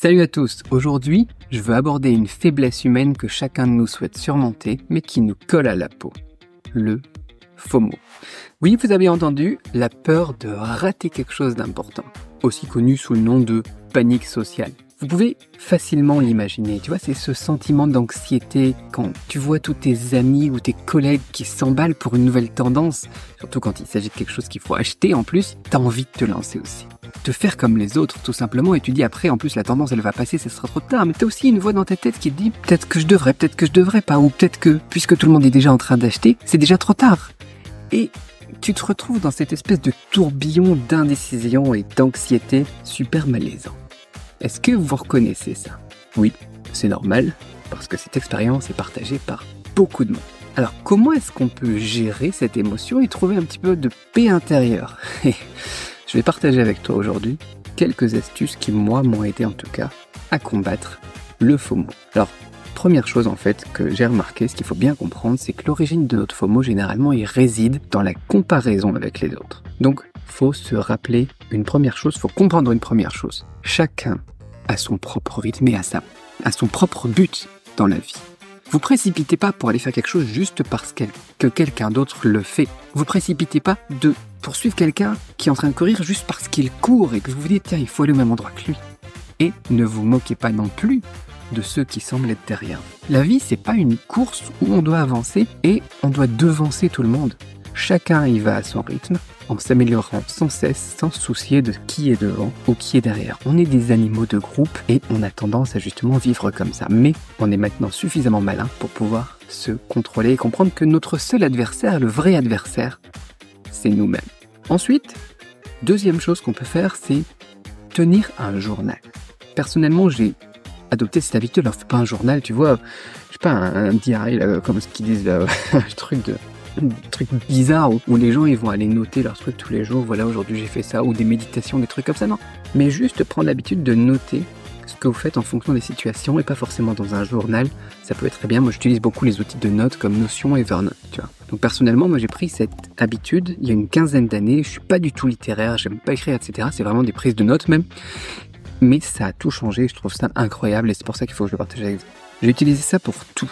Salut à tous, aujourd'hui je veux aborder une faiblesse humaine que chacun de nous souhaite surmonter mais qui nous colle à la peau, le FOMO. Oui, vous avez entendu, la peur de rater quelque chose d'important, aussi connu sous le nom de panique sociale. Vous pouvez facilement l'imaginer, tu vois, c'est ce sentiment d'anxiété quand tu vois tous tes amis ou tes collègues qui s'emballent pour une nouvelle tendance, surtout quand il s'agit de quelque chose qu'il faut acheter en plus, t'as envie de te lancer aussi. De faire comme les autres tout simplement et tu dis après en plus la tendance elle va passer, ça sera trop tard, mais t'as aussi une voix dans ta tête qui te dit peut-être que je devrais pas, ou peut-être que puisque tout le monde est déjà en train d'acheter, c'est déjà trop tard. Et tu te retrouves dans cette espèce de tourbillon d'indécision et d'anxiété super malaisant. Est-ce que vous reconnaissez ça? Oui, c'est normal, parce que cette expérience est partagée par beaucoup de monde. Alors comment est-ce qu'on peut gérer cette émotion et trouver un petit peu de paix intérieure? Je vais partager avec toi aujourd'hui quelques astuces qui, moi, m'ont aidé en tout cas à combattre le FOMO. Alors, première chose en fait que j'ai remarqué, ce qu'il faut bien comprendre, c'est que l'origine de notre FOMO, généralement, il réside dans la comparaison avec les autres. Donc, faut se rappeler une première chose, faut comprendre une première chose. Chacun a son propre rythme et a son propre but dans la vie. Vous précipitez pas pour aller faire quelque chose juste parce que quelqu'un d'autre le fait. Vous précipitez pas de poursuivre quelqu'un qui est en train de courir juste parce qu'il court et que vous vous dites tiens, il faut aller au même endroit que lui. Et ne vous moquez pas non plus de ceux qui semblent être derrière. La vie, c'est pas une course où on doit avancer et on doit devancer tout le monde. Chacun y va à son rythme, en s'améliorant sans cesse, sans se soucier de qui est devant ou qui est derrière. On est des animaux de groupe et on a tendance à justement vivre comme ça. Mais on est maintenant suffisamment malin pour pouvoir se contrôler et comprendre que notre seul adversaire, le vrai adversaire, c'est nous-mêmes. Ensuite, deuxième chose qu'on peut faire, c'est tenir un journal. Personnellement, j'ai adopté cette habitude. Alors, c'est pas un journal, tu vois, je sais pas, un diary, là, comme ce qu'ils disent, là, un truc bizarre où les gens ils vont aller noter leurs trucs tous les jours, voilà aujourd'hui j'ai fait ça, ou des méditations, des trucs comme ça, non. Mais juste prendre l'habitude de noter ce que vous faites en fonction des situations et pas forcément dans un journal, ça peut être très bien. Moi j'utilise beaucoup les outils de notes comme Notion et Evernote, tu vois. Donc personnellement, moi j'ai pris cette habitude il y a une quinzaine d'années, je suis pas du tout littéraire, j'aime pas écrire, etc. C'est vraiment des prises de notes même. Mais ça a tout changé, je trouve ça incroyable et c'est pour ça qu'il faut que je le partage avec vous. J'ai utilisé ça pour tout,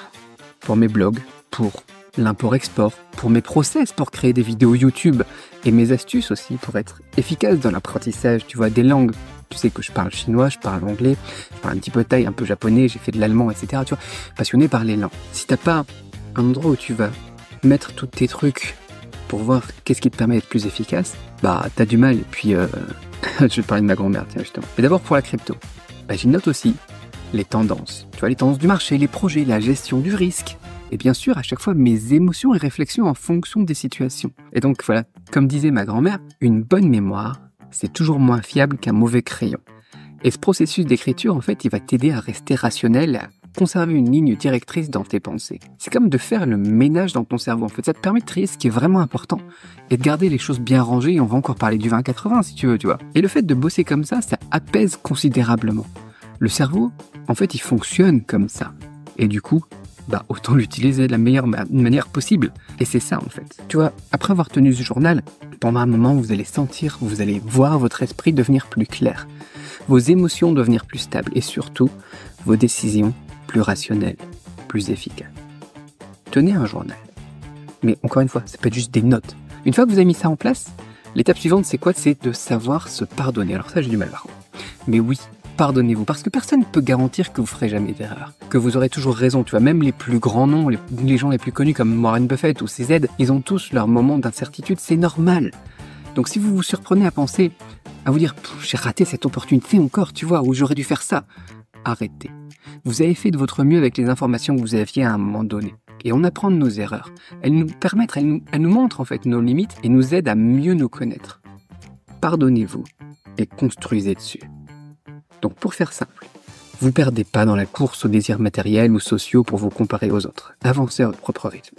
pour mes blogs, pour l'import-export, pour mes process, pour créer des vidéos YouTube et mes astuces aussi pour être efficace dans l'apprentissage, tu vois, des langues. Tu sais que je parle chinois, je parle anglais, je parle un petit peu thaï, un peu japonais, j'ai fait de l'allemand, etc. Tu vois, passionné par les langues. Si t'as pas un endroit où tu vas mettre tous tes trucs pour voir qu'est-ce qui te permet d'être plus efficace, bah t'as du mal. Et puis, je vais parler de ma grand-mère, tiens, justement. Mais d'abord pour la crypto, bah, j'y note aussi les tendances. Tu vois, les tendances du marché, les projets, la gestion du risque. Et bien sûr, à chaque fois, mes émotions et réflexions en fonction des situations. Et donc voilà, comme disait ma grand-mère, une bonne mémoire, c'est toujours moins fiable qu'un mauvais crayon. Et ce processus d'écriture, en fait, il va t'aider à rester rationnel, à conserver une ligne directrice dans tes pensées. C'est comme de faire le ménage dans ton cerveau. En fait, ça te permet de trier ce qui est vraiment important et de garder les choses bien rangées. Et on va encore parler du 20-80 si tu veux, tu vois. Et le fait de bosser comme ça apaise considérablement. Le cerveau, en fait, il fonctionne comme ça. Et du coup, bah autant l'utiliser de la meilleure manière possible. Et c'est ça en fait. Tu vois, après avoir tenu ce journal, pendant un moment, vous allez sentir, vous allez voir votre esprit devenir plus clair, vos émotions devenir plus stables et surtout, vos décisions plus rationnelles, plus efficaces. Tenez un journal. Mais encore une fois, ça peut être juste des notes. Une fois que vous avez mis ça en place, l'étape suivante c'est quoi? C'est de savoir se pardonner. Alors ça, j'ai du mal par contre. Mais oui, pardonnez-vous, parce que personne ne peut garantir que vous ferez jamais d'erreur, que vous aurez toujours raison. Tu vois, même les plus grands noms, les gens les plus connus comme Warren Buffett ou CZ, ils ont tous leurs moments d'incertitude, c'est normal. Donc si vous vous surprenez à penser, à vous dire j'ai raté cette opportunité encore, tu vois, ou j'aurais dû faire ça, arrêtez. Vous avez fait de votre mieux avec les informations que vous aviez à un moment donné. Et on apprend de nos erreurs. Elles nous permettent, elles nous montrent en fait nos limites et nous aident à mieux nous connaître. Pardonnez-vous et construisez dessus. Donc pour faire simple, vous perdez pas dans la course aux désirs matériels ou sociaux pour vous comparer aux autres. Avancez à votre propre rythme.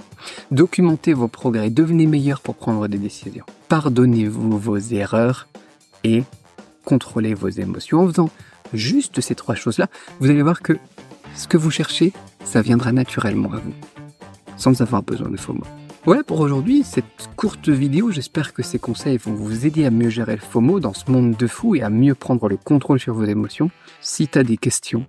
Documentez vos progrès, devenez meilleur pour prendre des décisions. Pardonnez-vous vos erreurs et contrôlez vos émotions. En faisant juste ces trois choses-là, vous allez voir que ce que vous cherchez, ça viendra naturellement à vous, sans avoir besoin de FOMO. Ouais, pour aujourd'hui, cette courte vidéo, j'espère que ces conseils vont vous aider à mieux gérer le FOMO dans ce monde de fou et à mieux prendre le contrôle sur vos émotions. Si t'as des questions,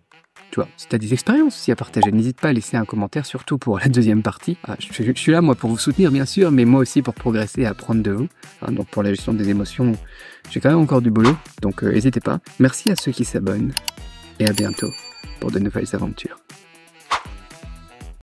tu vois, si t'as des expériences aussi à partager, n'hésite pas à laisser un commentaire, surtout pour la deuxième partie. Je suis là, moi, pour vous soutenir, bien sûr, mais moi aussi pour progresser et apprendre de vous. Donc pour la gestion des émotions, j'ai quand même encore du boulot, donc n'hésitez pas. Merci à ceux qui s'abonnent, et à bientôt pour de nouvelles aventures.